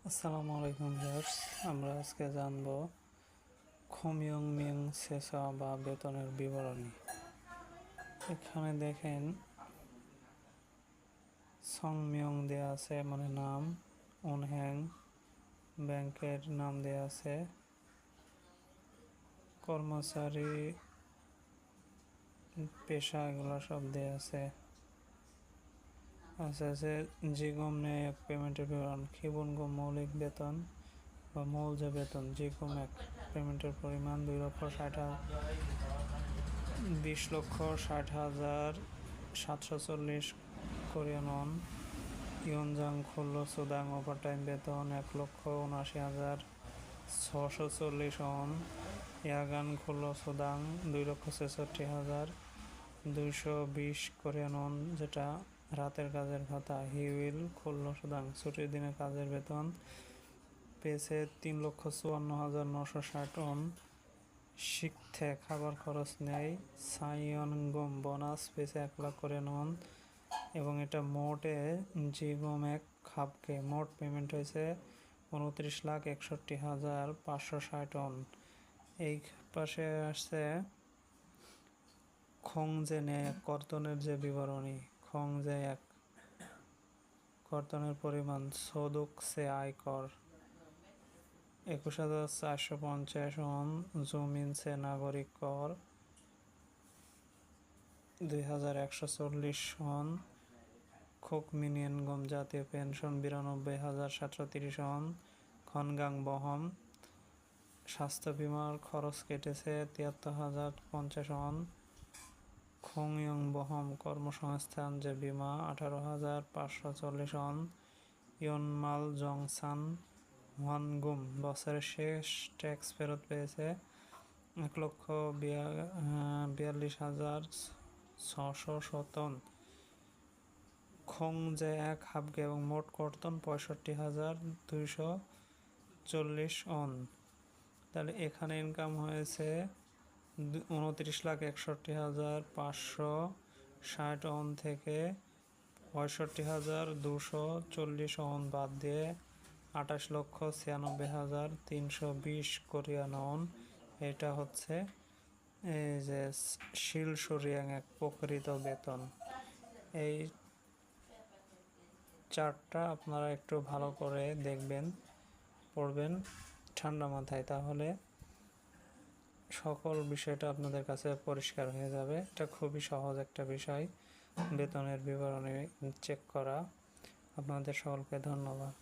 আসসালামু আলাইকুম ভিউয়ার্স, আমরা আজকে জানব খমিয়ং মিং সেসা বা বেতনের বিবরণী। এখানে দেখেন সং মিয়ং দেয়া আছে, মানে নাম, অনহ্যাং ব্যাংকের নাম দেয়া আছে, কর্মচারী, পেশা, এগুলো সব দেয়া আছে। আছে জিগম এক পেমেন্টের বিবরণ, খিবুনগম মৌলিক বেতন বা মূল যে বেতন, জিগম এক পেমেন্টের পরিমাণ 20,60,740 কোরিয়ান ওন। ইয়নজাং খুল্লো সুদাং ওভারটাইম বেতন 1,79,640 ওন। ইয়াগান খুল্লো সুদাং 2,66,220 কোরিয়ান ওন, যেটা রাতের কাজের ভাতা। হিউইল খুল্লো সুদাং ছুটির দিনের কাজের বেতন পেয়েছে 3,54,960 ওন। শিখতে খাবার খরচ নেয়। সাইয়নগম বোনাস পেয়েছে 1 লাখ কোরিয়ান ওন, এবং এটা মোটে জিগম এক খাপকে মোট পেমেন্ট হয়েছে 29,61,560 ওন। এই পাশে আসছে খংজেনে কর্তনের যে বিবরণী, খংজে এক কর্তনের পরিমাণ, সোদুক সে আয়কর 21,450 ওন। জুমিন সে নাগরিক কর 2,140 ওন। খোকমিনিয়নগম জাতীয় পেনশন 92,730 ওন। খনগাং বহম স্বাস্থ্য বিমার খরচ কেটেছে 73,050 ওন। খংয়ং বহম কর্মসংস্থান যে বিমা 18,540 ওন। ইয়নমাল জংসান ওয়ানগুম বছরের শেষ ট্যাক্স ফেরত পেয়েছে 1,42,617। খংজে এক হাবগে এবং মোট কর্তন 65,240 ওন। তাহলে এখানে ইনকাম হয়েছে 29,61,560 ওন থেকে 65,240 ওন বাদ দিয়ে 28,96,320 কোরিয়ান ওন। এটা হচ্ছে এই যে শিলসুরিয়াং এক প্রকৃত বেতন। এই চার্টটা আপনারা একটু ভালো করে দেখবেন, পড়বেন ঠান্ডা মাথায়, তাহলে সকল বিষয়টা আপনাদের কাছে পরিষ্কার হয়ে যাবে। এটা খুবই সহজ একটা বিষয়, বেতনের বিবরণী চেক করা। আপনাদের সকলকে ধন্যবাদ।